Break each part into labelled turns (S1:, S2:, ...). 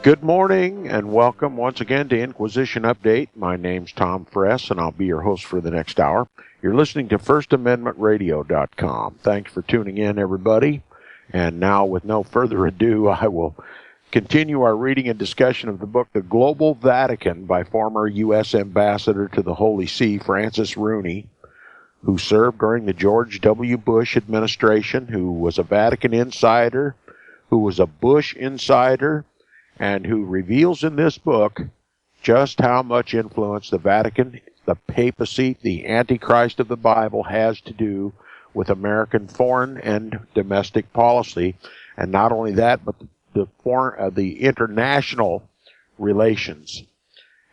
S1: Good morning and welcome once again to Inquisition Update. My name's Tom Fress and I'll be your host for the next hour. You're listening to FirstAmendmentRadio.net. Thanks for tuning in, everybody. And now, with no further ado, I will continue our reading and discussion of the book The Global Vatican by former U.S. Ambassador to the Holy See, Francis Rooney, who served during the George W. Bush administration, who was a Vatican insider, who was a Bush insider, and who reveals in this book just how much influence the Vatican, the papacy, the Antichrist of the Bible has to do with American foreign and domestic policy. And not only that, but the international relations.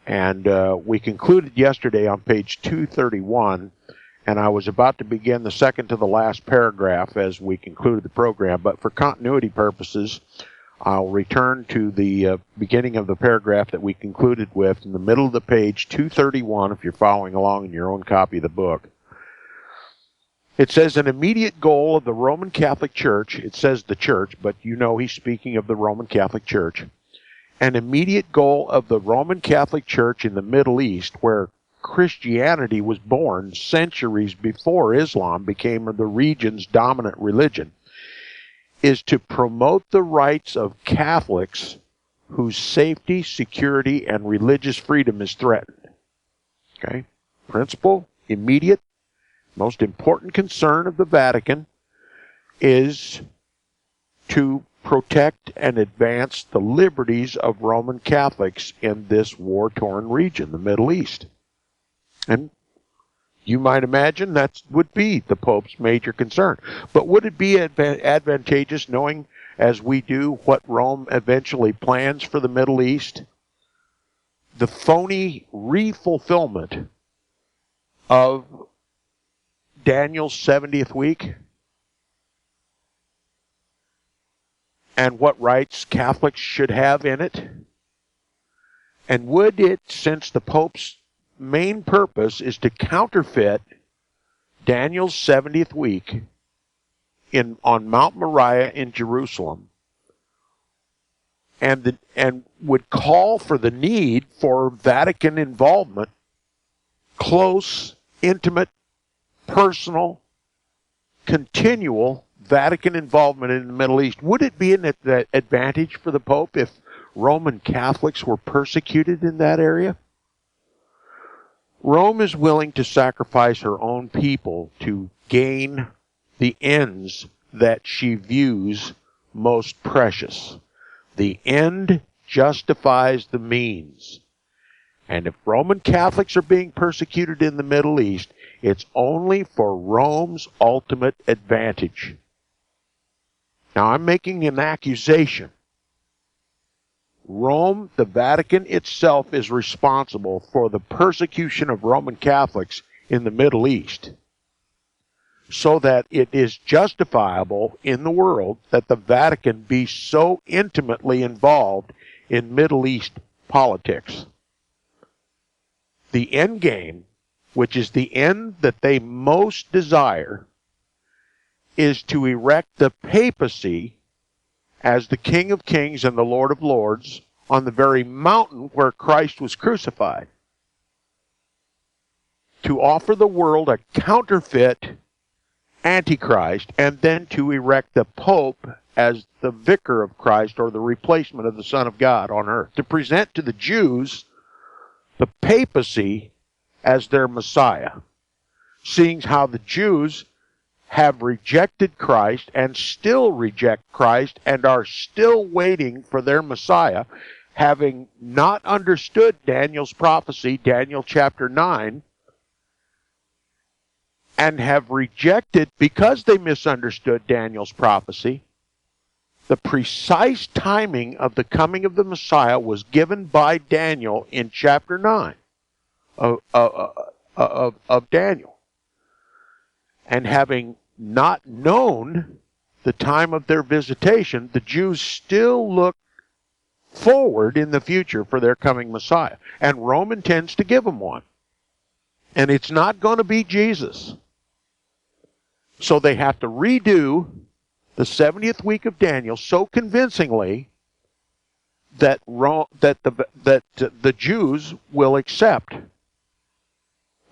S1: And we concluded yesterday on page 231, and I was about to begin the second to the last paragraph as we concluded the program, but for continuity purposes, I'll return to the beginning of the paragraph that we concluded with in the middle of the page, 231, if you're following along in your own copy of the book. It says, an immediate goal of the Roman Catholic Church, it says the church, but you know he's speaking of the Roman Catholic Church, an immediate goal of the Roman Catholic Church in the Middle East, where Christianity was born centuries before Islam became the region's dominant religion, is to promote the rights of Catholics whose safety, security, and religious freedom is threatened. Okay? Principal, immediate, most important concern of the Vatican is to protect and advance the liberties of Roman Catholics in this war-torn region, the Middle East. And you might imagine that would be the Pope's major concern. But would it be advantageous, knowing as we do what Rome eventually plans for the Middle East, the phony re-fulfillment of Daniel's 70th week, and what rights Catholics should have in it? And would it, since the Pope's main purpose is to counterfeit Daniel's 70th week on Mount Moriah in Jerusalem, and would call for the need for Vatican involvement, close, intimate, personal, continual Vatican involvement in the Middle East? Would it be an advantage for the Pope if Roman Catholics were persecuted in that area? Rome is willing to sacrifice her own people to gain the ends that she views most precious. The end justifies the means. And if Roman Catholics are being persecuted in the Middle East, it's only for Rome's ultimate advantage. Now, I'm making an accusation. Rome, the Vatican itself, is responsible for the persecution of Roman Catholics in the Middle East, so that it is justifiable in the world that the Vatican be so intimately involved in Middle East politics. The end game, which is the end that they most desire, is to erect the papacy as the King of Kings and the Lord of Lords on the very mountain where Christ was crucified, to offer the world a counterfeit Antichrist, and then to erect the Pope as the vicar of Christ, or the replacement of the Son of God on earth, to present to the Jews the papacy as their Messiah, seeing how the Jews have rejected Christ and still reject Christ and are still waiting for their Messiah, having not understood Daniel's prophecy, Daniel chapter 9, and have rejected, because they misunderstood Daniel's prophecy, the precise timing of the coming of the Messiah was given by Daniel in chapter 9 of Daniel. And having not known the time of their visitation, the Jews still look forward in the future for their coming Messiah. And Rome intends to give them one. And it's not going to be Jesus. So they have to redo the 70th week of Daniel so convincingly that the Jews will accept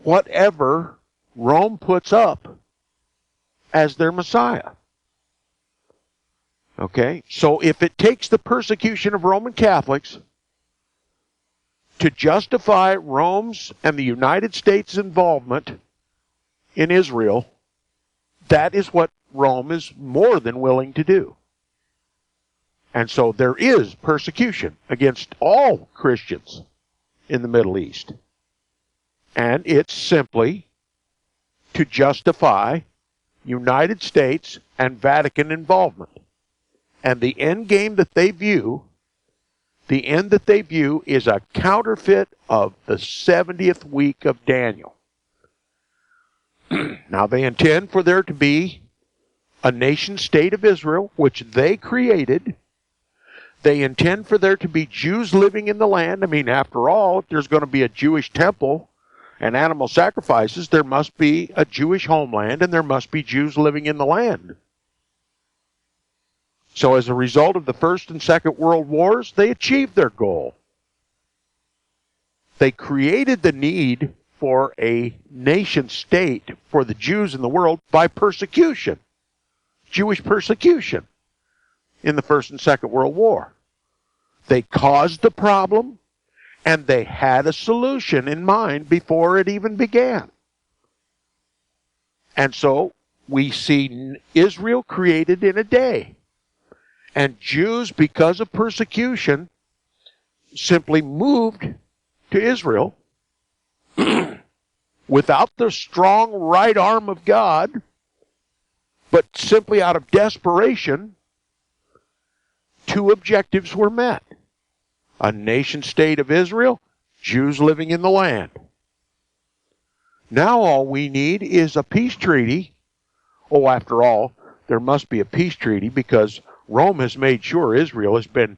S1: whatever Rome puts up as their Messiah. Okay? So if it takes the persecution of Roman Catholics to justify Rome's and the United States' involvement in Israel, that is what Rome is more than willing to do. And so there is persecution against all Christians in the Middle East. And it's simply to justify United States and Vatican involvement. And the end game that they view, is a counterfeit of the 70th week of Daniel. Now they intend for there to be a nation state of Israel, which they created. They intend for there to be Jews living in the land. I mean, after all, if there's going to be a Jewish temple and animal sacrifices, there must be a Jewish homeland and there must be Jews living in the land. So as a result of the First and Second World Wars, they achieved their goal. They created the need for a nation state for the Jews in the world by persecution, Jewish persecution in the First and Second World War. They caused the problem, and they had a solution in mind before it even began. And so we see Israel created in a day. And Jews, because of persecution, simply moved to Israel without the strong right arm of God, but simply out of desperation. Two objectives were met: a nation state of Israel, Jews living in the land. Now all we need is a peace treaty. Oh, after all, there must be a peace treaty because Rome has made sure Israel has been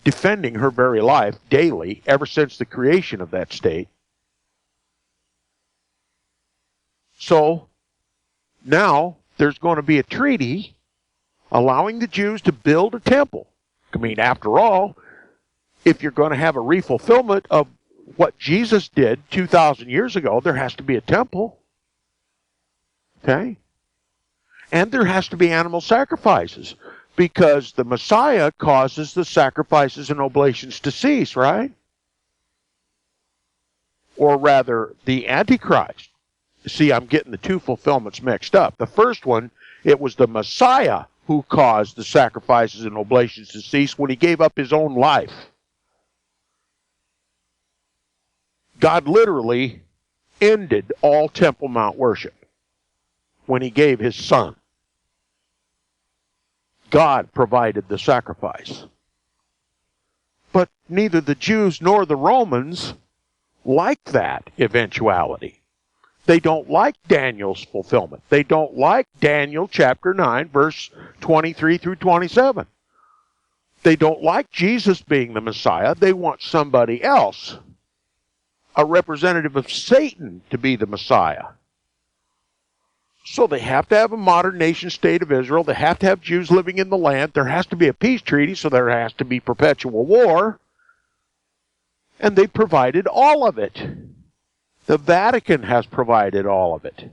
S1: defending her very life daily ever since the creation of that state. So now there's going to be a treaty allowing the Jews to build a temple. I mean, after all, if you're going to have a refulfillment of what Jesus did 2,000 years ago, there has to be a temple. Okay? And there has to be animal sacrifices, because the Messiah causes the sacrifices and oblations to cease, right? Or rather, the Antichrist. See, I'm getting the two fulfillments mixed up. The first one, it was the Messiah who caused the sacrifices and oblations to cease when he gave up his own life. God literally ended all Temple Mount worship when he gave his son. God provided the sacrifice. But neither the Jews nor the Romans like that eventuality. They don't like Daniel's fulfillment. They don't like Daniel chapter 9, verse 23 through 27. They don't like Jesus being the Messiah. They want somebody else, a representative of Satan, to be the Messiah. So they have to have a modern nation state of Israel. They have to have Jews living in the land. There has to be a peace treaty, so there has to be perpetual war. And they provided all of it. The Vatican has provided all of it.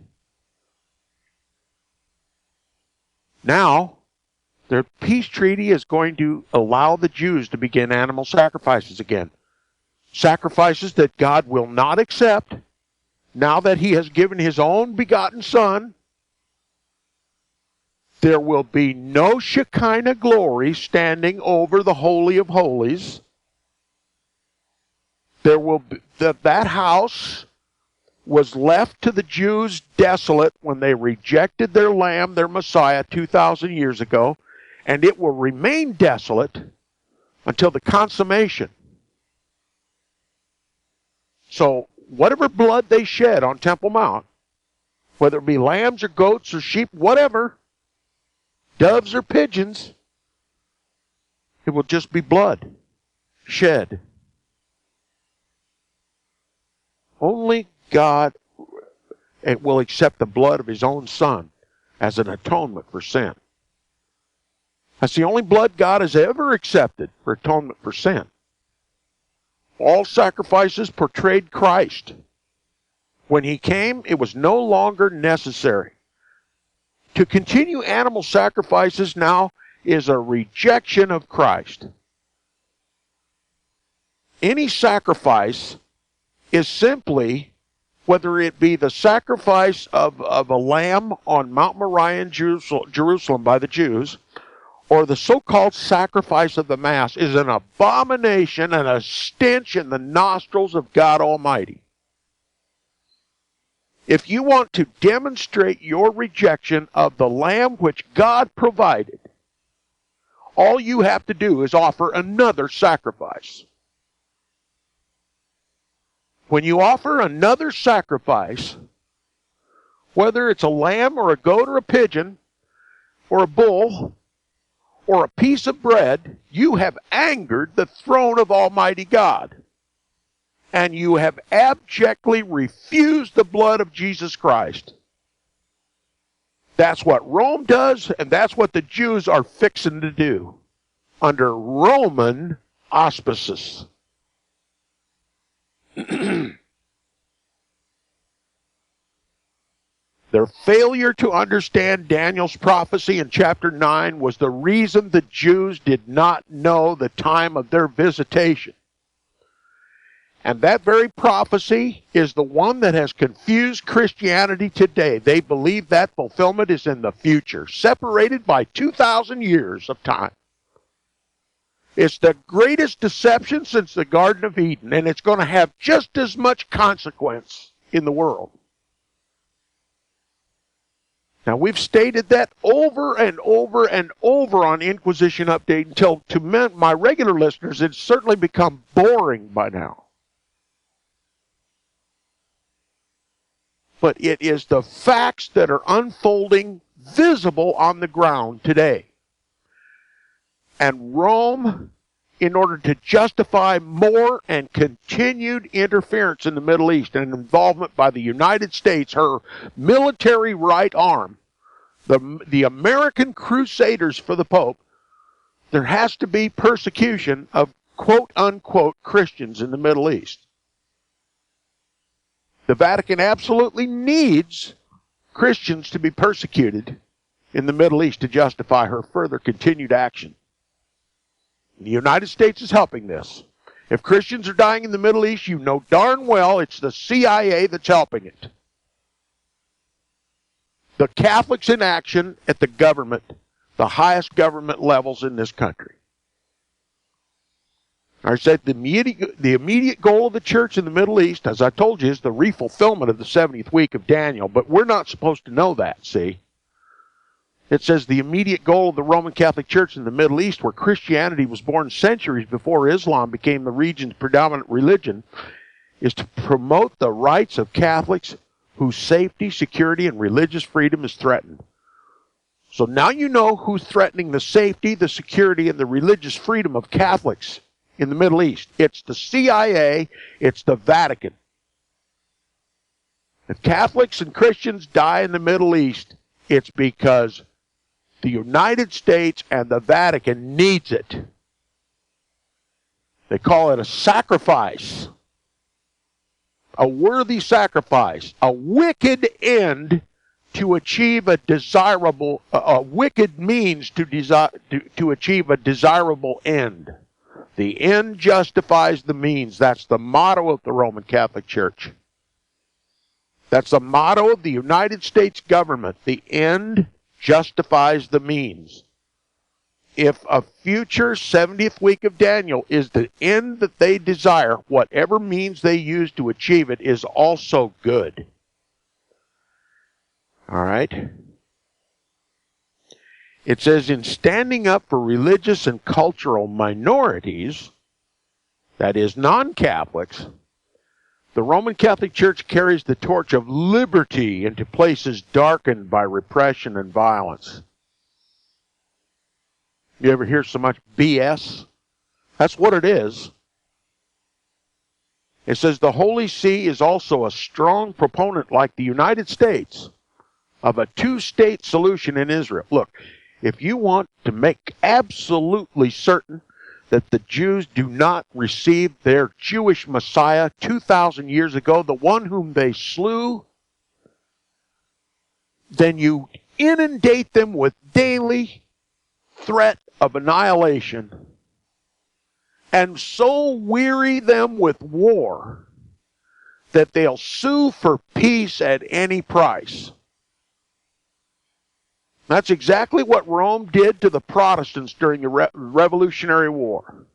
S1: Now, the peace treaty is going to allow the Jews to begin animal sacrifices again. Sacrifices that God will not accept now that he has given his own begotten Son. There will be no Shekinah glory standing over the Holy of Holies. There will be, that house was left to the Jews desolate when they rejected their Lamb, their Messiah, 2,000 years ago, and it will remain desolate until the consummation. So whatever blood they shed on Temple Mount, whether it be lambs or goats or sheep, whatever, doves or pigeons, it will just be blood shed. Only God will accept the blood of his own Son as an atonement for sin. That's the only blood God has ever accepted for atonement for sin. All sacrifices portrayed Christ. When he came, it was no longer necessary. To continue animal sacrifices now is a rejection of Christ. Any sacrifice is simply, whether it be the sacrifice of a lamb on Mount Moriah in Jerusalem by the Jews, or the so-called sacrifice of the Mass, is an abomination and a stench in the nostrils of God Almighty. If you want to demonstrate your rejection of the lamb which God provided, all you have to do is offer another sacrifice. When you offer another sacrifice, whether it's a lamb or a goat or a pigeon or a bull or a piece of bread, you have angered the throne of Almighty God. And you have abjectly refused the blood of Jesus Christ. That's what Rome does, and that's what the Jews are fixing to do under Roman auspices. Their failure to understand Daniel's prophecy in chapter 9 was the reason the Jews did not know the time of their visitation. And that very prophecy is the one that has confused Christianity today. They believe that fulfillment is in the future, separated by 2,000 years of time. It's the greatest deception since the Garden of Eden, and it's going to have just as much consequence in the world. Now, we've stated that over and over and over on Inquisition Update until, to my regular listeners, it's certainly become boring by now. But it is the facts that are unfolding visible on the ground today. And Rome, in order to justify more and continued interference in the Middle East and involvement by the United States, her military right arm, the American Crusaders for the Pope, there has to be persecution of quote-unquote Christians in the Middle East. The Vatican absolutely needs Christians to be persecuted in the Middle East to justify her further continued action. The United States is helping this. If Christians are dying in the Middle East, you know darn well it's the CIA that's helping it. The Catholics in action at the government, the highest government levels in this country. I said the immediate goal of the church in the Middle East, as I told you, is the refulfillment of the 70th week of Daniel, but we're not supposed to know that, see? It says the immediate goal of the Roman Catholic Church in the Middle East, where Christianity was born centuries before Islam became the region's predominant religion, is to promote the rights of Catholics whose safety, security, and religious freedom is threatened. So now you know who's threatening the safety, the security, and the religious freedom of Catholics in the Middle East. It's the CIA, it's the Vatican. If Catholics and Christians die in the Middle East, it's because the United States and the Vatican needs it. They call it a sacrifice, a worthy sacrifice, a wicked end to achieve a desirable, a wicked means to achieve a desirable end. The end justifies the means. That's the motto of the Roman Catholic Church. That's the motto of the United States government. The end justifies the means. If a future 70th week of Daniel is the end that they desire, whatever means they use to achieve it is also good. All right? It says, in standing up for religious and cultural minorities, that is, non-Catholics, the Roman Catholic Church carries the torch of liberty into places darkened by repression and violence. You ever hear so much BS? That's what it is. It says the Holy See is also a strong proponent, like the United States, of a two-state solution in Israel. Look, if you want to make absolutely certain that the Jews do not receive their Jewish Messiah 2,000 years ago, the one whom they slew, then you inundate them with daily threat of annihilation and so weary them with war that they'll sue for peace at any price. That's exactly what Rome did to the Protestants during the Revolutionary War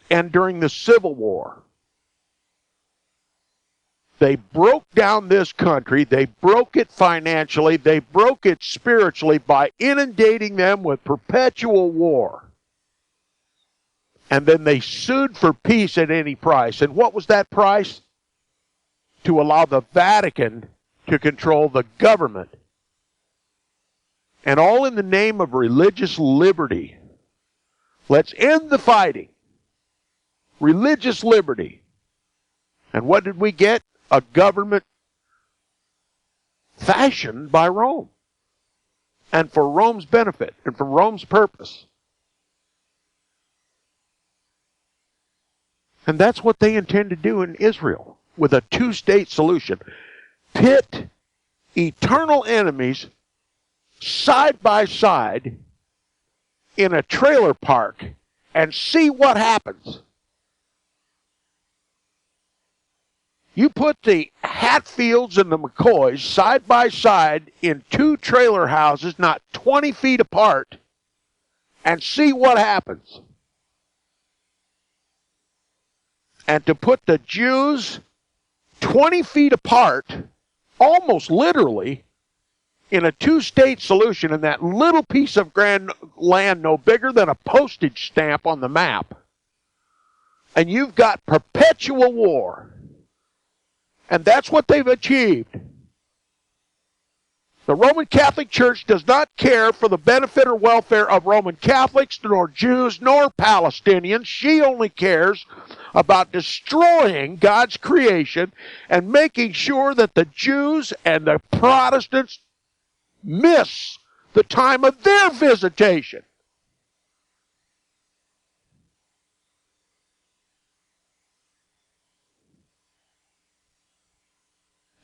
S1: and during the Civil War. They broke down this country. They broke it financially. They broke it spiritually by inundating them with perpetual war. And then they sued for peace at any price. And what was that price? To allow the Vatican to control the government. And all in the name of religious liberty. Let's end the fighting. Religious liberty. And what did we get? A government fashioned by Rome. And for Rome's benefit and for Rome's purpose. And that's what they intend to do in Israel with a two-state solution. Pit eternal enemies side by side in a trailer park and see what happens. You put the Hatfields and the McCoys side by side in two trailer houses not 20 feet apart and see what happens. And to put the Jews 20 feet apart, almost literally, in a two-state solution in that little piece of grand land no bigger than a postage stamp on the map. And you've got perpetual war. And that's what they've achieved. The Roman Catholic Church does not care for the benefit or welfare of Roman Catholics, nor Jews, nor Palestinians. She only cares about destroying God's creation and making sure that the Jews and the Protestants miss the time of their visitation.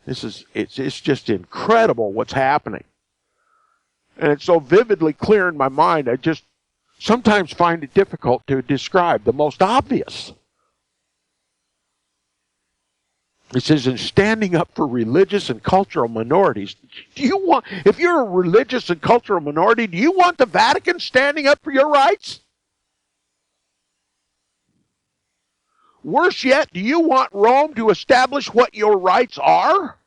S1: It's just incredible what's happening. And it's so vividly clear in my mind, I just sometimes find it difficult to describe the most obvious. It says, in standing up for religious and cultural minorities, if you're a religious and cultural minority, do you want the Vatican standing up for your rights? Worse yet, do you want Rome to establish what your rights are?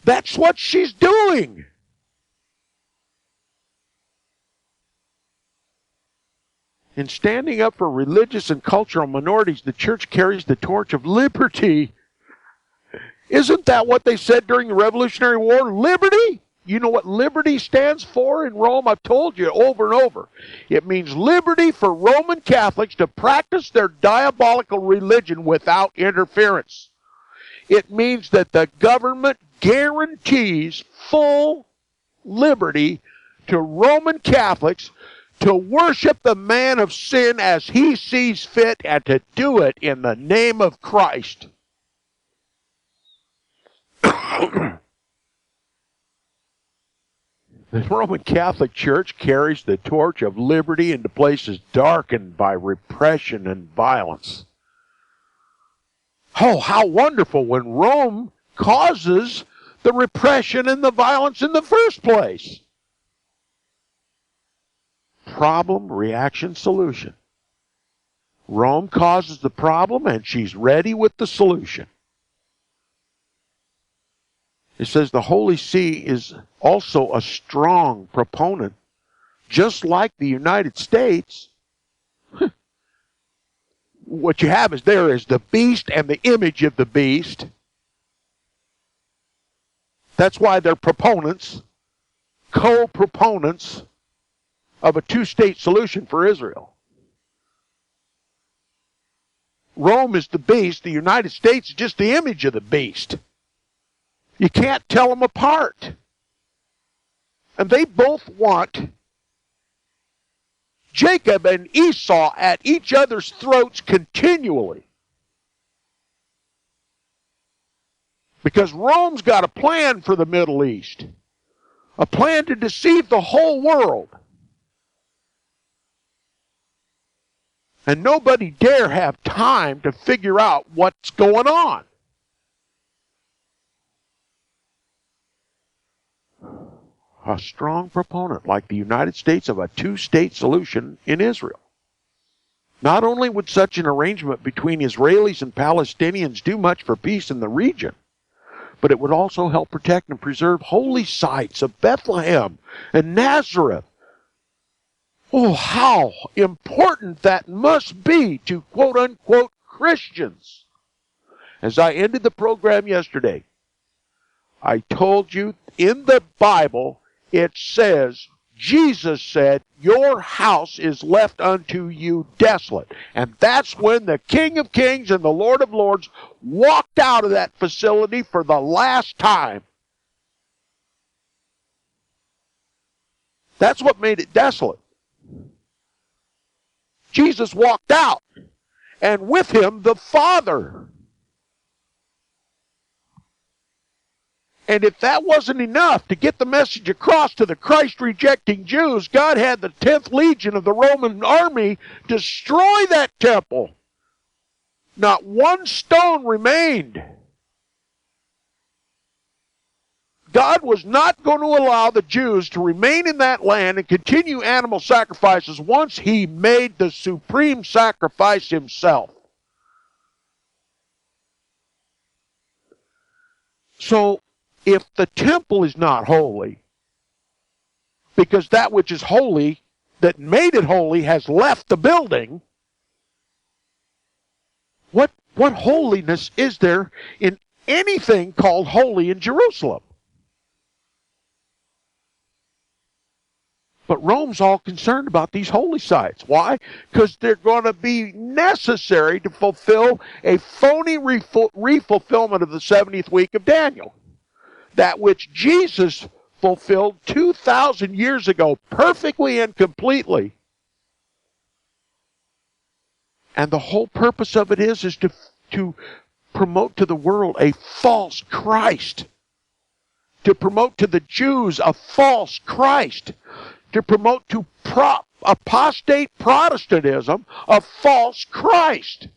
S1: That's what she's doing. In standing up for religious and cultural minorities, the church carries the torch of liberty. Isn't that what they said during the Revolutionary War? Liberty? You know what liberty stands for in Rome? I've told you over and over. It means liberty for Roman Catholics to practice their diabolical religion without interference. It means that the government guarantees full liberty to Roman Catholics to worship the man of sin as he sees fit and to do it in the name of Christ. The Roman Catholic Church carries the torch of liberty into places darkened by repression and violence. Oh, how wonderful when Rome causes the repression and the violence in the first place. Problem, reaction, solution. Rome causes the problem and she's ready with the solution. It says the Holy See is also a strong proponent, just like the United States. What you have is there is the beast and the image of the beast. That's why they're proponents, co-proponents of a two-state solution for Israel. Rome is the beast. The United States is just the image of the beast. You can't tell them apart. And they both want Jacob and Esau at each other's throats continually. Because Rome's got a plan for the Middle East. A plan to deceive the whole world. And nobody dare have time to figure out what's going on. A strong proponent like the United States of a two-state solution in Israel. Not only would such an arrangement between Israelis and Palestinians do much for peace in the region, but it would also help protect and preserve holy sites of Bethlehem and Nazareth. Oh, how important that must be to quote-unquote Christians. As I ended the program yesterday, I told you in the Bible it says, Jesus said, your house is left unto you desolate. And that's when the King of Kings and the Lord of Lords walked out of that facility for the last time. That's what made it desolate. Jesus walked out, and with him the Father. And if that wasn't enough to get the message across to the Christ-rejecting Jews, God had the 10th Legion of the Roman army destroy that temple. Not one stone remained. God was not going to allow the Jews to remain in that land and continue animal sacrifices once he made the supreme sacrifice himself. So, if the temple is not holy, because that which is holy, that made it holy, has left the building, what holiness is there in anything called holy in Jerusalem? But Rome's all concerned about these holy sites. Why? Because they're going to be necessary to fulfill a phony refulfillment of the 70th week of Daniel. That which Jesus fulfilled 2,000 years ago perfectly and completely. And the whole purpose of it is to promote to the world a false Christ. To promote to the Jews a false Christ. To promote to apostate Protestantism a false Christ.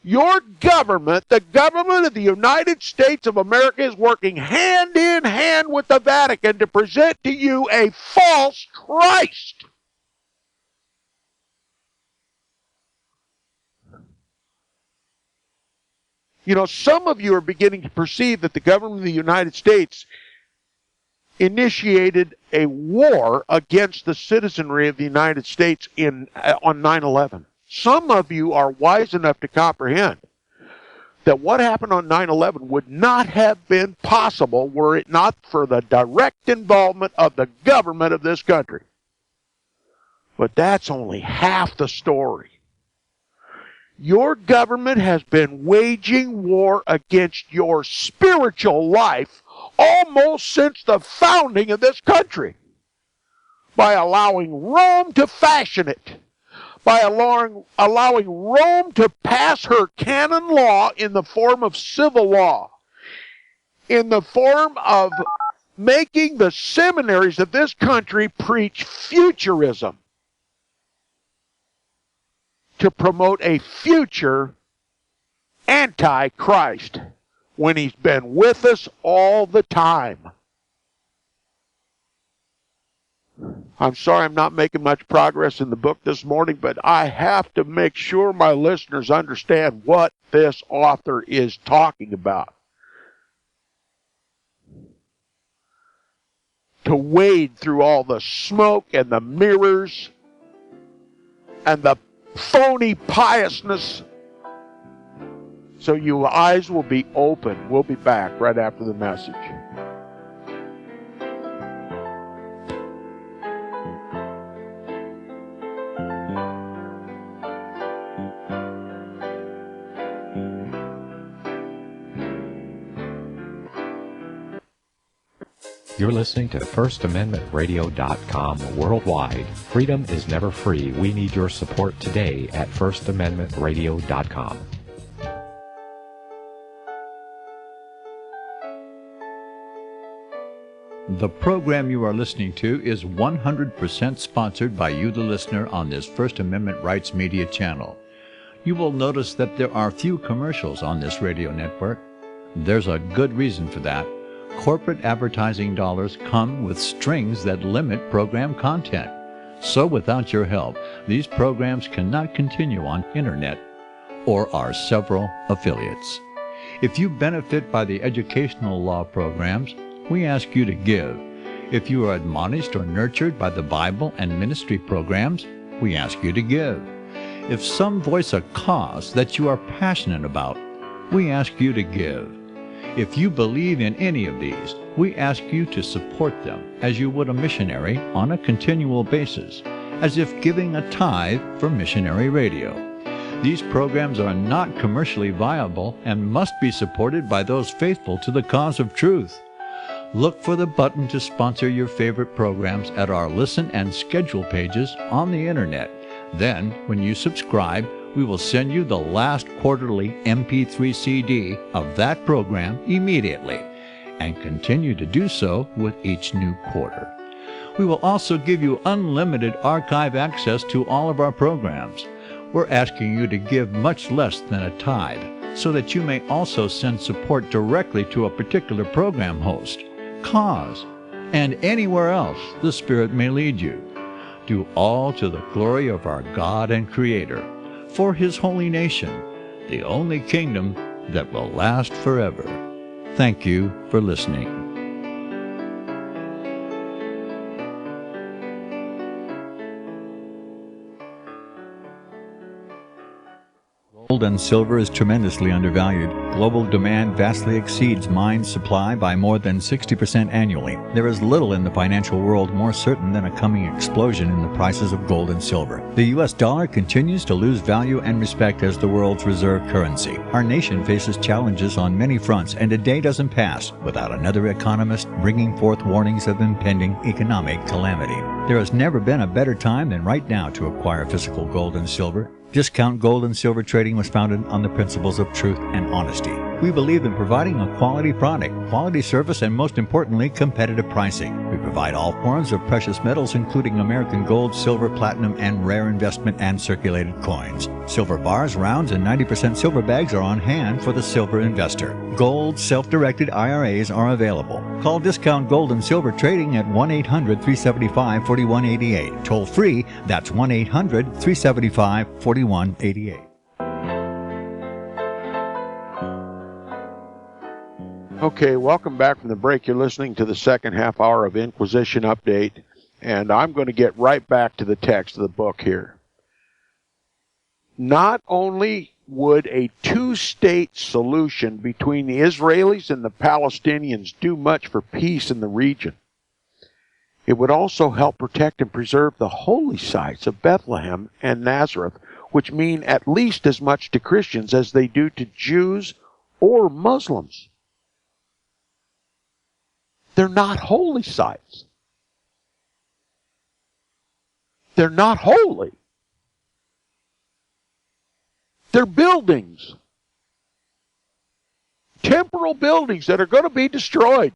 S1: Your government, the government of the United States of America, is working hand in hand with the Vatican to present to you a false Christ. You know, some of you are beginning to perceive that the government of the United States initiated a war against the citizenry of the United States on 9/11. Some of you are wise enough to comprehend that what happened on 9/11 would not have been possible were it not for the direct involvement of the government of this country. But that's only half the story. Your government has been waging war against your spiritual life almost since the founding of this country by allowing Rome to fashion it, by allowing Rome to pass her canon law in the form of civil law, in the form of making the seminaries of this country preach futurism to promote a future antichrist when he's been with us all the time. I'm sorry I'm not making much progress in the book this morning, but I have to make sure my listeners understand what this author is talking about. To wade through all the smoke and the mirrors and the phony piousness so your eyes will be open. We'll be back right after the message.
S2: You're listening to FirstAmendmentRadio.com worldwide. Freedom is never free. We need your support today at FirstAmendmentRadio.com.
S3: The program you are listening to is 100% sponsored by you, the listener, on this First Amendment Rights Media channel. You will notice that there are few commercials on this radio network. There's a good reason for that. Corporate advertising dollars come with strings that limit program content. So without your help, these programs cannot continue on internet or our several affiliates. If you benefit by the educational law programs, we ask you to give. If you are admonished or nurtured by the Bible and ministry programs, we ask you to give. If some voice a cause that you are passionate about, we ask you to give. If you believe in any of these, we ask you to support them as you would a missionary on a continual basis, as if giving a tithe for missionary radio. These programs are not commercially viable and must be supported by those faithful to the cause of truth. Look for the button to sponsor your favorite programs at our listen and schedule pages on the internet. Then, when you subscribe, we will send you the last quarterly MP3 CD of that program immediately, and continue to do so with each new quarter. We will also give you unlimited archive access to all of our programs. We're asking you to give much less than a tithe, so that you may also send support directly to a particular program host, cause, and anywhere else the Spirit may lead you. Do all to the glory of our God and Creator, for His holy nation, the only kingdom that will last forever. Thank you for listening. Gold and silver is tremendously undervalued. Global demand vastly exceeds mine supply by more than 60% annually. There is little in the financial world more certain than a coming explosion in the prices of gold and silver. The U.S. dollar continues to lose value and respect as the world's reserve currency. Our nation faces challenges on many fronts, and a day doesn't pass without another economist bringing forth warnings of impending economic calamity. There has never been a better time than right now to acquire physical gold and silver. Discount Gold and Silver Trading was founded on the principles of truth and honesty. We believe in providing a quality product, quality service, and most importantly, competitive pricing. We provide all forms of precious metals, including American gold, silver, platinum, and rare investment and circulated coins. Silver bars, rounds, and 90% silver bags are on hand for the silver investor. Gold self-directed IRAs are available. Call Discount Gold and Silver Trading at 1-800-375-4188. Toll free, that's 1-800-375-4188.
S1: Okay, welcome back from the break. You're listening to the second half hour of Inquisition Update, and I'm going to get right back to the text of the book here. Not only would a two-state solution between the Israelis and the Palestinians do much for peace in the region, it would also help protect and preserve the holy sites of Bethlehem and Nazareth, which mean at least as much to Christians as they do to Jews or Muslims. They're not holy sites. They're not holy. They're buildings. Temporal buildings that are going to be destroyed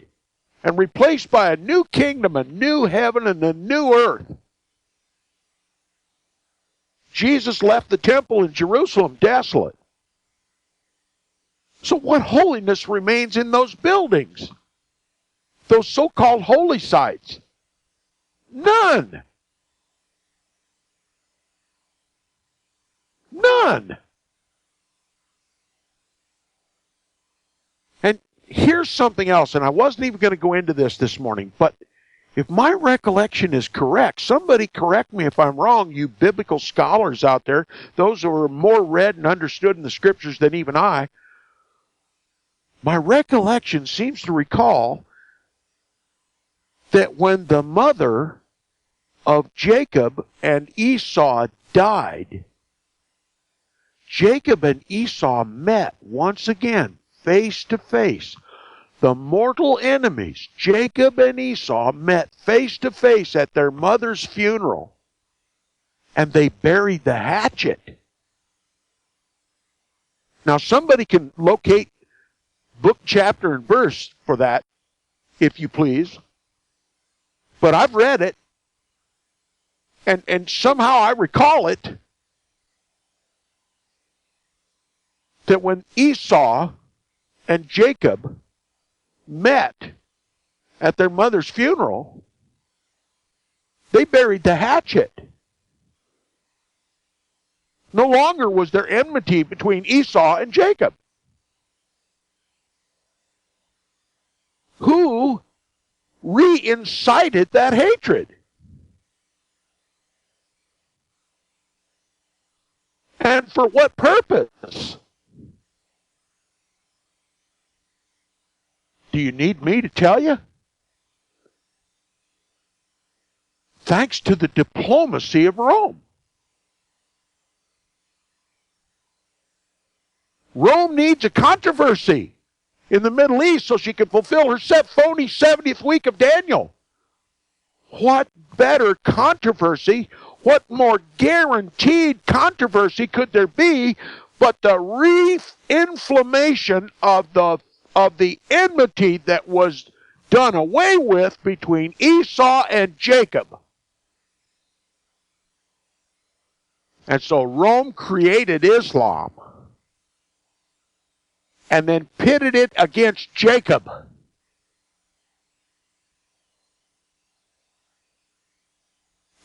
S1: and replaced by a new kingdom, a new heaven, and a new earth. Jesus left the temple in Jerusalem desolate. So what holiness remains in those buildings? Those so-called holy sites? None. None. And here's something else, and I wasn't even going to go into this morning, but if my recollection is correct, somebody correct me if I'm wrong, you biblical scholars out there, those who are more read and understood in the scriptures than even I, my recollection seems to recall that when the mother of Jacob and Esau died, Jacob and Esau met once again, face to face. The mortal enemies, Jacob and Esau, met face to face at their mother's funeral, and they buried the hatchet. Now, somebody can locate book, chapter, and verse for that, if you please. But I've read it, and somehow I recall it, that when Esau and Jacob met at their mother's funeral, they buried the hatchet. No longer was there enmity between Esau and Jacob. Who re-incited that hatred? And for what purpose? Do you need me to tell you? Thanks to the diplomacy of Rome. Rome needs a controversy in the Middle East so she can fulfill her phony 70th week of Daniel. What better controversy, what more guaranteed controversy could there be but the re-inflammation of the enmity that was done away with between Esau and Jacob? And so Rome created Islam and then pitted it against Jacob.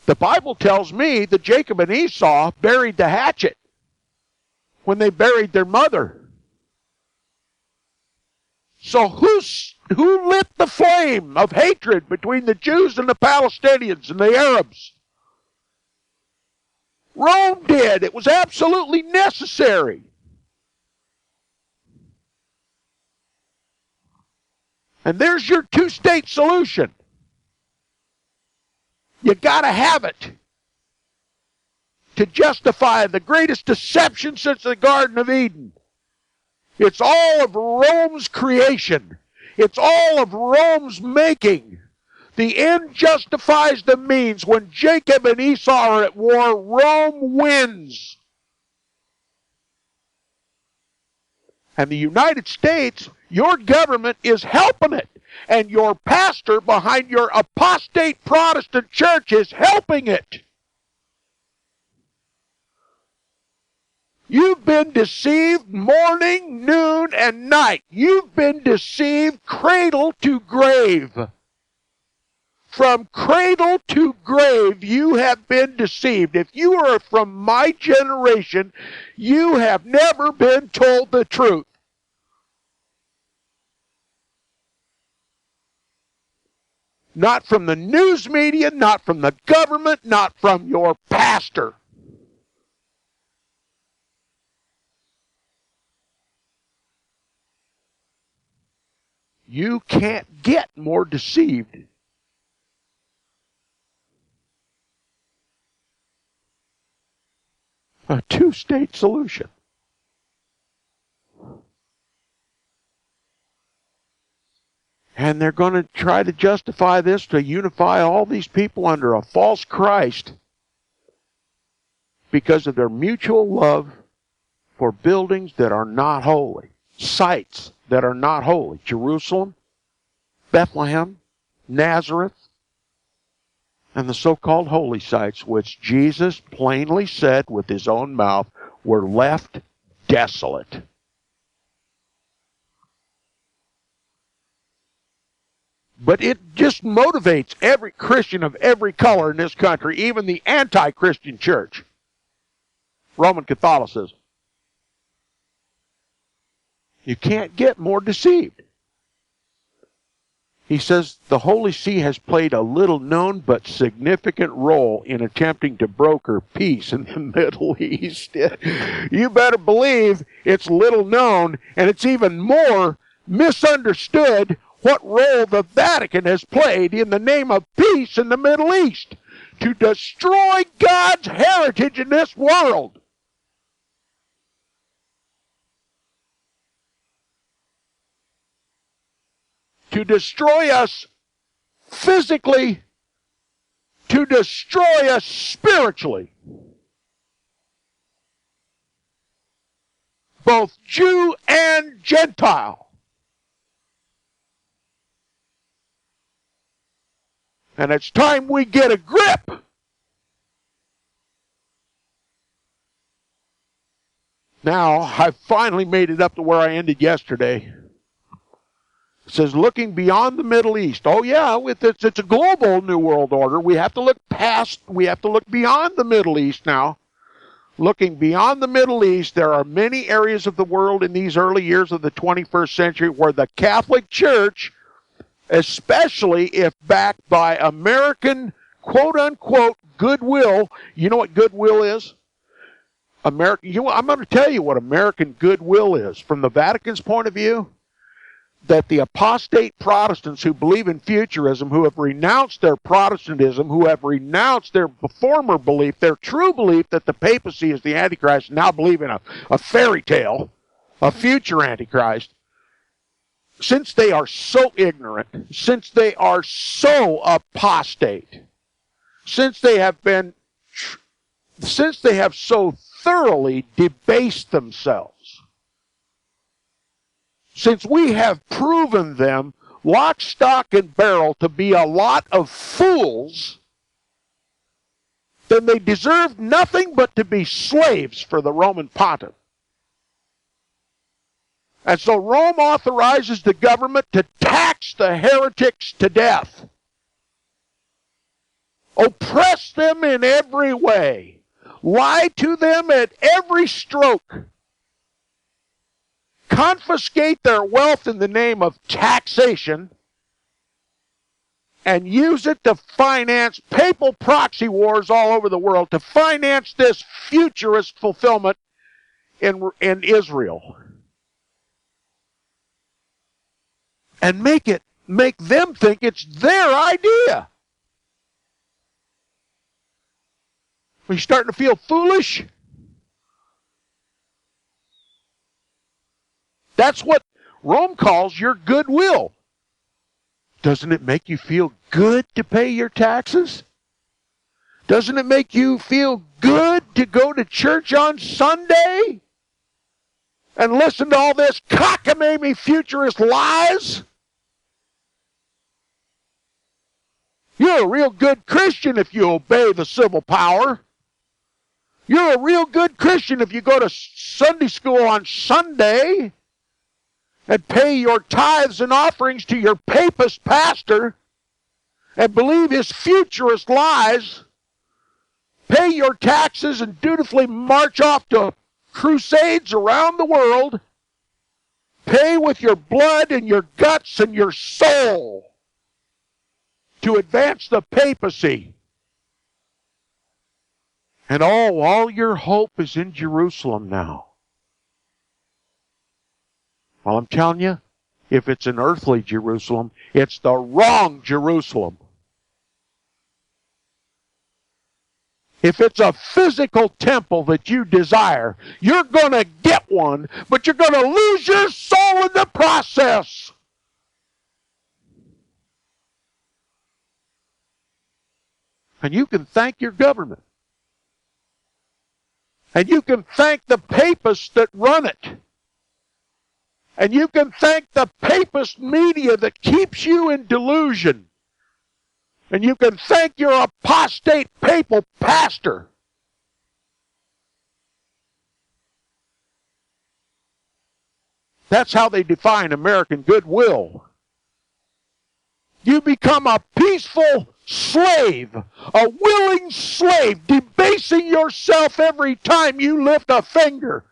S1: The Bible tells me that Jacob and Esau buried the hatchet when they buried their mother. So who lit the flame of hatred between the Jews and the Palestinians and the Arabs? Rome did. It was absolutely necessary. And there's your two-state solution. You got to have it to justify the greatest deception since the Garden of Eden. It's all of Rome's creation. It's all of Rome's making. The end justifies the means. When Jacob and Esau are at war, Rome wins. And the United States, your government is helping it. And your pastor behind your apostate Protestant church is helping it. You've been deceived morning, noon, and night. You've been deceived cradle to grave. From cradle to grave, you have been deceived. If you are from my generation, you have never been told the truth. Not from the news media, not from the government, not from your pastor. You can't get more deceived. A two-state solution. And they're going to try to justify this to unify all these people under a false Christ because of their mutual love for buildings that are not holy, sites that are not holy. Jerusalem, Bethlehem, Nazareth, and the so-called holy sites, which Jesus plainly said with his own mouth were left desolate. But it just motivates every Christian of every color in this country, even the anti-Christian church, Roman Catholicism. You can't get more deceived. He says the Holy See has played a little known but significant role in attempting to broker peace in the Middle East. You better believe it's little known, and it's even more misunderstood what role the Vatican has played in the name of peace in the Middle East to destroy God's heritage in this world. to destroy us physically, to destroy us spiritually. Both Jew and Gentile. And it's time we get a grip. Now, I finally made it up to where I ended yesterday. It says, looking beyond the Middle East. Oh, yeah, it's a global New World Order. We have to look beyond the Middle East now. Looking beyond the Middle East, there are many areas of the world in these early years of the 21st century where the Catholic Church, especially if backed by American, quote-unquote, goodwill. You know what goodwill is? I'm going to tell you what American goodwill is. From the Vatican's point of view, that the apostate Protestants who believe in futurism, who have renounced their Protestantism, who have renounced their former belief, their true belief that the papacy is the Antichrist, now believe in a fairy tale, a future Antichrist, since they are so ignorant, since they are so apostate, since they have so thoroughly debased themselves, since we have proven them lock, stock, and barrel to be a lot of fools, then they deserve nothing but to be slaves for the Roman pontiff. And so Rome authorizes the government to tax the heretics to death, oppress them in every way, lie to them at every stroke, confiscate their wealth in the name of taxation, and use it to finance papal proxy wars all over the world, to finance this futurist fulfillment in Israel. And make them think it's their idea. Are you starting to feel foolish? That's what Rome calls your goodwill. Doesn't it make you feel good to pay your taxes? Doesn't it make you feel good to go to church on Sunday and listen to all this cockamamie futurist lies? You're a real good Christian if you obey the civil power. You're a real good Christian if you go to Sunday school on Sunday and pay your tithes and offerings to your papist pastor and believe his futurist lies, pay your taxes and dutifully march off to crusades around the world, pay with your blood and your guts and your soul to advance the papacy. And all your hope is in Jerusalem now. Well, I'm telling you, if it's an earthly Jerusalem, it's the wrong Jerusalem. If it's a physical temple that you desire, you're going to get one, but you're going to lose your soul in the process. And you can thank your government. And you can thank the papists that run it. And you can thank the papist media that keeps you in delusion. And you can thank your apostate papal pastor. That's how they define American goodwill. You become a peaceful slave, a willing slave, debasing yourself every time you lift a finger.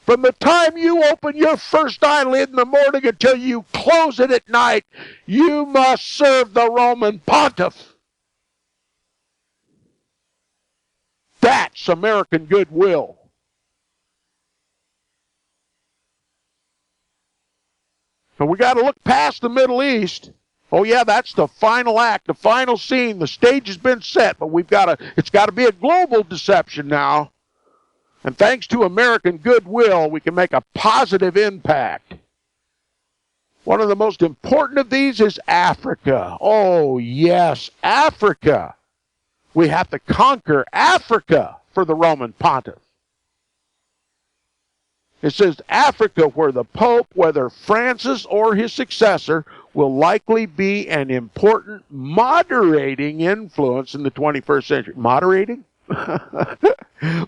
S1: From the time you open your first eyelid in the morning until you close it at night, you must serve the Roman pontiff. That's American goodwill. And we got to look past the Middle East. Oh yeah, that's the final act, the final scene. The stage has been set, but it's got to be a global deception now. And thanks to American goodwill, we can make a positive impact. One of the most important of these is Africa. Oh, yes, Africa. We have to conquer Africa for the Roman pontiff. It says Africa, where the Pope, whether Francis or his successor, will likely be an important moderating influence in the 21st century. Moderating?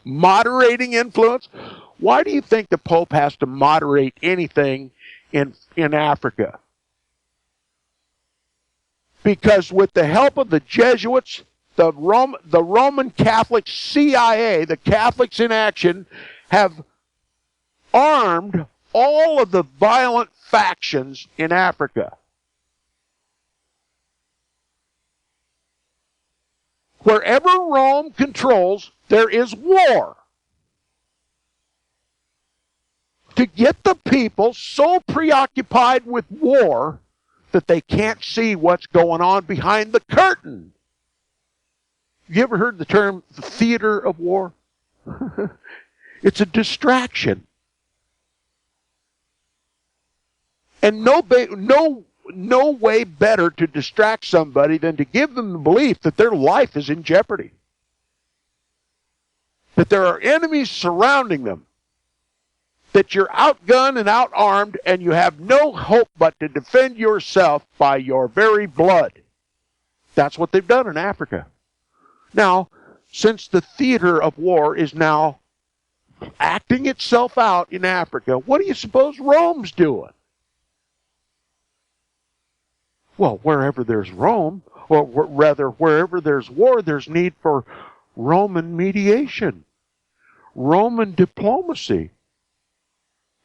S1: Moderating influence? Why do you think the Pope has to moderate anything in Africa? Because with the help of the Jesuits, the Roman Catholic CIA, the Catholics in action, have armed all of the violent factions in Africa. Wherever Rome controls, there is war. To get the people so preoccupied with war that they can't see what's going on behind the curtain. You ever heard the term the theater of war? It's a distraction. And no way better to distract somebody than to give them the belief that their life is in jeopardy. That there are enemies surrounding them. That you're outgunned and outarmed and you have no hope but to defend yourself by your very blood. That's what they've done in Africa. Now, since the theater of war is now acting itself out in Africa, what do you suppose Rome's doing? Well, wherever there's Rome, or rather wherever there's war, there's need for Roman mediation, Roman diplomacy.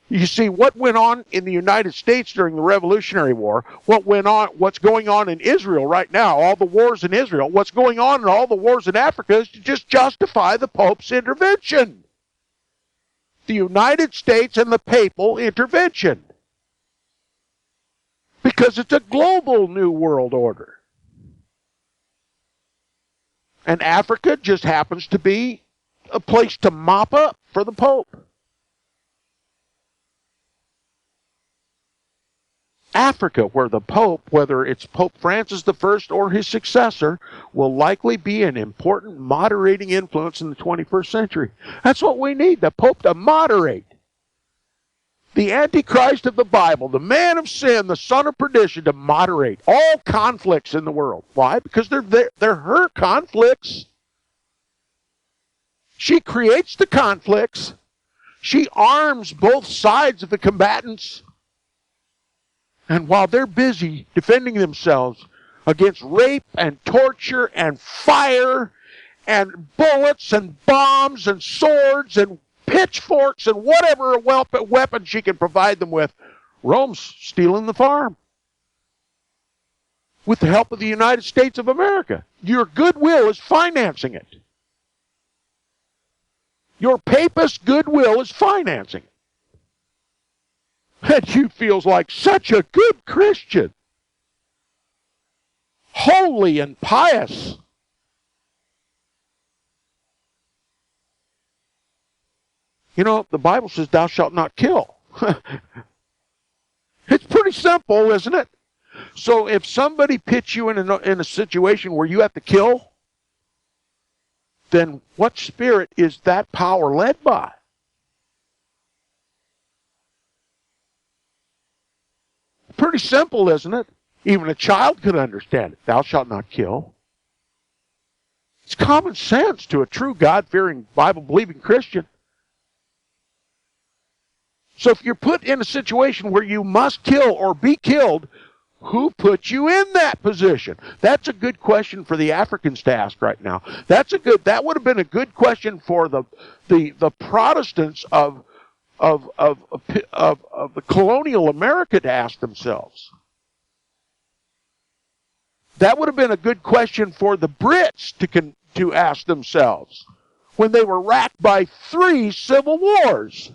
S1: You see, what went on in the United States during the Revolutionary War, what's going on in Israel right now, all the wars in Israel, what's going on in all the wars in Africa is to just justify the Pope's intervention. The United States and the papal intervention. Because it's a global new world order. And Africa just happens to be a place to mop up for the Pope. Africa, where the Pope, whether it's Pope Francis I or his successor, will likely be an important moderating influence in the 21st century. That's what we need, the Pope to moderate. The Antichrist of the Bible, the man of sin, the son of perdition, to moderate all conflicts in the world. Why? Because they're her conflicts. She creates the conflicts. She arms both sides of the combatants. And while they're busy defending themselves against rape and torture and fire and bullets and bombs and swords and pitchforks and whatever weapon she can provide them with, Rome's stealing the farm. With the help of the United States of America. Your goodwill is financing it. Your papist goodwill is financing it. And you feels like such a good Christian. Holy and pious. You know, the Bible says, thou shalt not kill. It's pretty simple, isn't it? So if somebody puts you in a situation where you have to kill, then what spirit is that power led by? Pretty simple, isn't it? Even a child could understand it. Thou shalt not kill. It's common sense to a true God-fearing, Bible-believing Christian. So if you're put in a situation where you must kill or be killed, who put you in that position? That's a good question for the Africans to ask right now. That would have been a good question for the Protestants of the colonial America to ask themselves. That would have been a good question for the Brits to ask themselves when they were racked by 3 civil wars.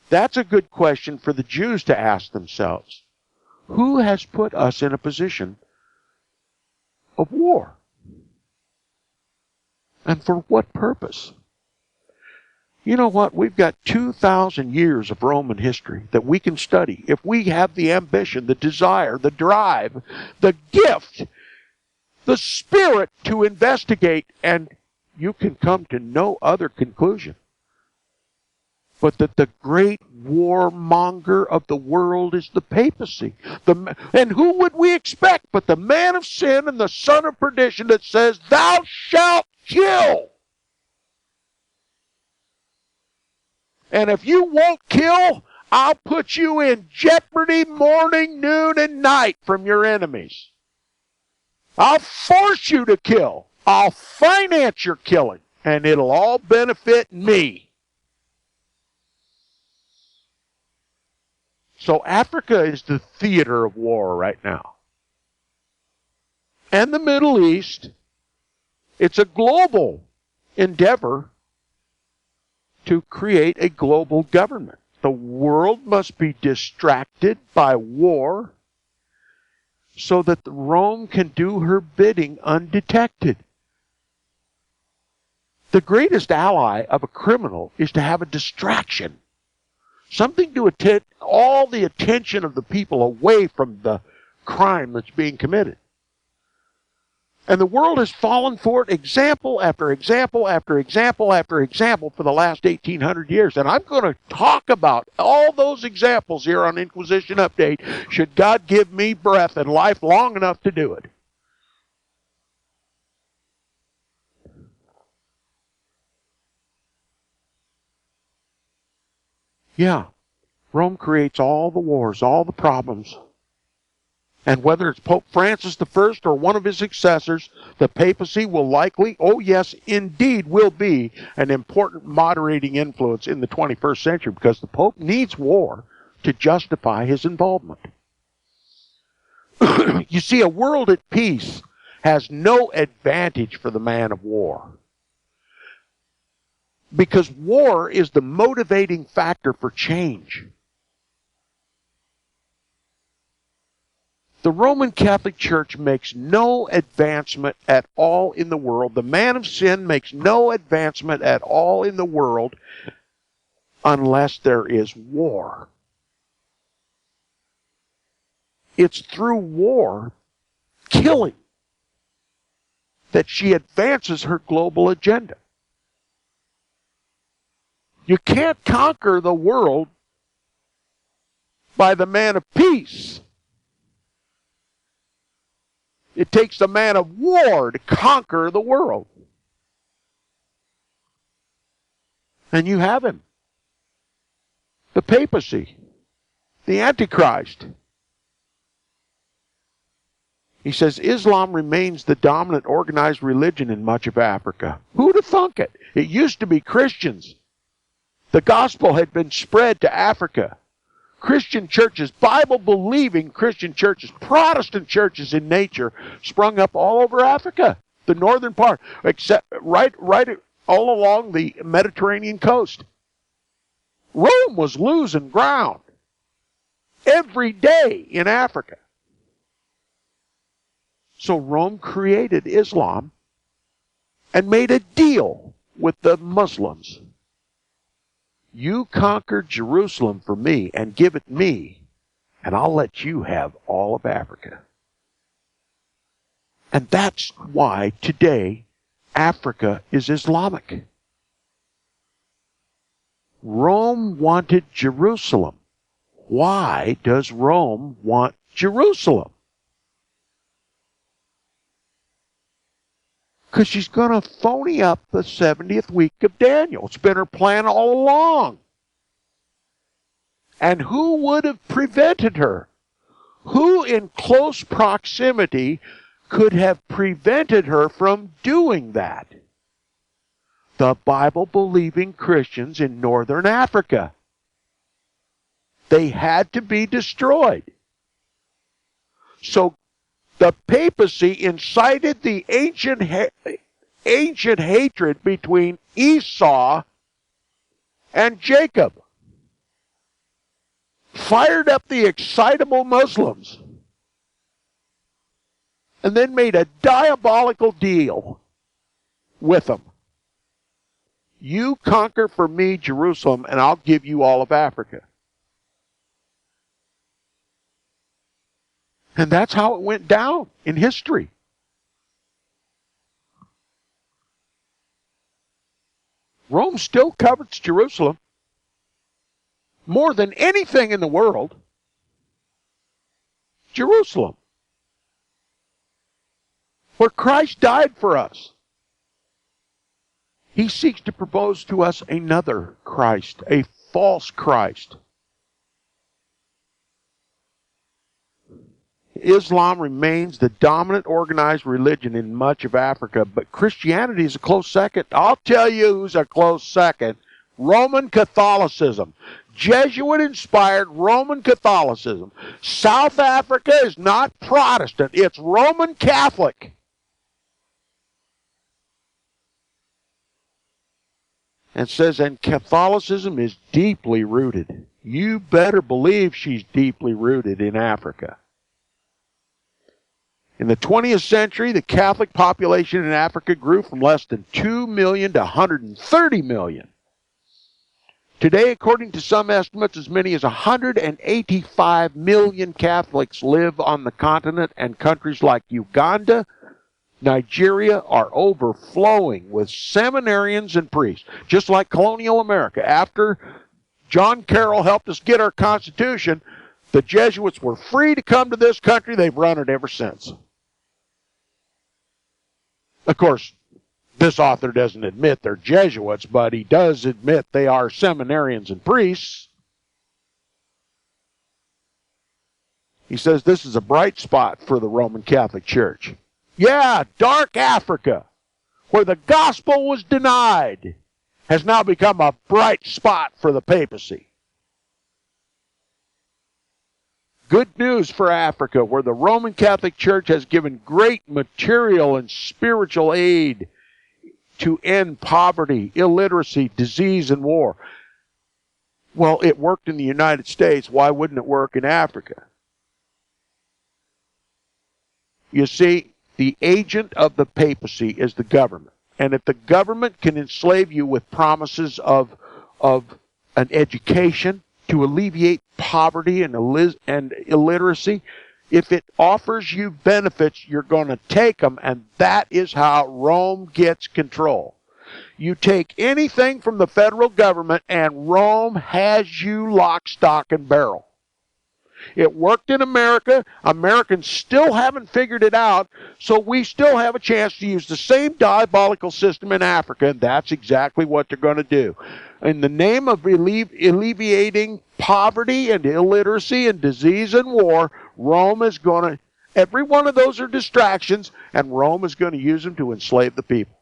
S1: That's a good question for the Jews to ask themselves. Who has put us in a position of war? And for what purpose? You know what? We've got 2,000 years of Roman history that we can study if we have the ambition, the desire, the drive, the gift, the spirit to investigate, and you can come to no other conclusion but that the great warmonger of the world is the papacy. And who would we expect but the man of sin and the son of perdition that says, "Thou shalt kill"? And if you won't kill, I'll put you in jeopardy morning, noon, and night from your enemies. I'll force you to kill. I'll finance your killing, and it'll all benefit me. So Africa is the theater of war right now. And the Middle East, it's a global endeavor to create a global government. The world must be distracted by war so that Rome can do her bidding undetected. The greatest ally of a criminal is to have a distraction. Something to attend all the attention of the people away from the crime that's being committed. And the world has fallen for it example after example after example after example for the last 1,800 years. And I'm going to talk about all those examples here on Inquisition Update, should God give me breath and life long enough to do it. Yeah, Rome creates all the wars, all the problems. And whether it's Pope Francis I or one of his successors, the papacy will likely, oh yes, indeed, will be an important moderating influence in the 21st century, because the Pope needs war to justify his involvement. You see, a world at peace has no advantage for the man of war, because war is the motivating factor for change. The Roman Catholic Church makes no advancement at all in the world. The man of sin makes no advancement at all in the world unless there is war. It's through war, killing, that she advances her global agenda. You can't conquer the world by the man of peace. It takes the man of war to conquer the world. And you have him. The papacy. The Antichrist. He says Islam remains the dominant organized religion in much of Africa. Who'd have thunk it? It used to be Christians. The gospel had been spread to Africa. Christian churches, Bible-believing Christian churches, Protestant churches in nature, sprung up all over Africa, the northern part, except right all along the Mediterranean coast. Rome was losing ground every day in Africa. So Rome created Islam and made a deal with the Muslims. You conquer Jerusalem for me and give it me, and I'll let you have all of Africa. And that's why today Africa is Islamic. Rome wanted Jerusalem. Why does Rome want Jerusalem? Because she's going to phony up the 70th week of Daniel. It's been her plan all along. And who would have prevented her? Who in close proximity could have prevented her from doing that? The Bible-believing Christians in northern Africa. They had to be destroyed. So the papacy incited the ancient hatred between Esau and Jacob. Fired up the excitable Muslims. And then made a diabolical deal with them. You conquer for me Jerusalem, and I'll give you all of Africa. And that's how it went down in history. Rome still covets Jerusalem more than anything in the world. Jerusalem, where Christ died for us. He seeks to propose to us another Christ, a false Christ. Islam remains the dominant organized religion in much of Africa, but Christianity is a close second. I'll tell you who's a close second. Roman Catholicism. Jesuit-inspired Roman Catholicism. South Africa is not Protestant. It's Roman Catholic. And says, and Catholicism is deeply rooted. You better believe she's deeply rooted in Africa. In the 20th century, the Catholic population in Africa grew from less than 2 million to 130 million. Today, according to some estimates, as many as 185 million Catholics live on the continent, and countries like Uganda, Nigeria are overflowing with seminarians and priests. Just like colonial America. After John Carroll helped us get our Constitution, the Jesuits were free to come to this country. They've run it ever since. Of course, this author doesn't admit they're Jesuits, but he does admit they are seminarians and priests. He says this is a bright spot for the Roman Catholic Church. Yeah, dark Africa, where the gospel was denied, has now become a bright spot for the papacy. Good news for Africa, where the Roman Catholic Church has given great material and spiritual aid to end poverty, illiteracy, disease, and war. Well, it worked in the United States. Why wouldn't it work in Africa? You see, the agent of the papacy is the government. And if the government can enslave you with promises of an education to alleviate poverty and illiteracy, if it offers you benefits, you're going to take them, and that is how Rome gets control. You take anything from the federal government, and Rome has you lock, stock, and barrel. It worked in America. Americans still haven't figured it out, so we still have a chance to use the same diabolical system in Africa, and that's exactly what they're going to do. In the name of alleviating poverty and illiteracy and disease and war, Rome is going to, every one of those are distractions, and Rome is going to use them to enslave the people.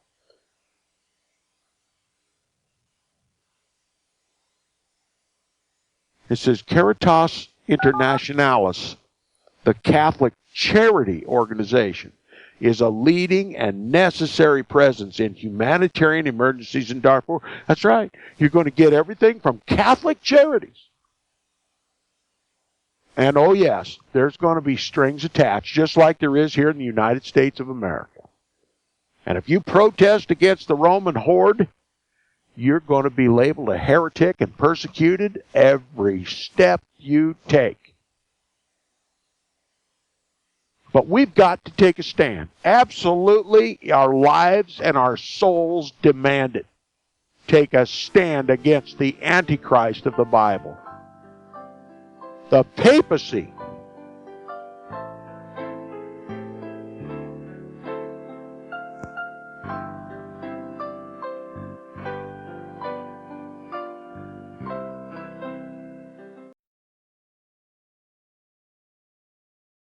S1: It says, Caritas Internationalis, the Catholic charity organization, is a leading and necessary presence in humanitarian emergencies in Darfur. That's right. You're going to get everything from Catholic charities. And oh yes, there's going to be strings attached, just like there is here in the United States of America. And if you protest against the Roman horde, you're going to be labeled a heretic and persecuted every step you take. But we've got to take a stand. Absolutely, our lives and our souls demand it. Take a stand against the Antichrist of the Bible. The papacy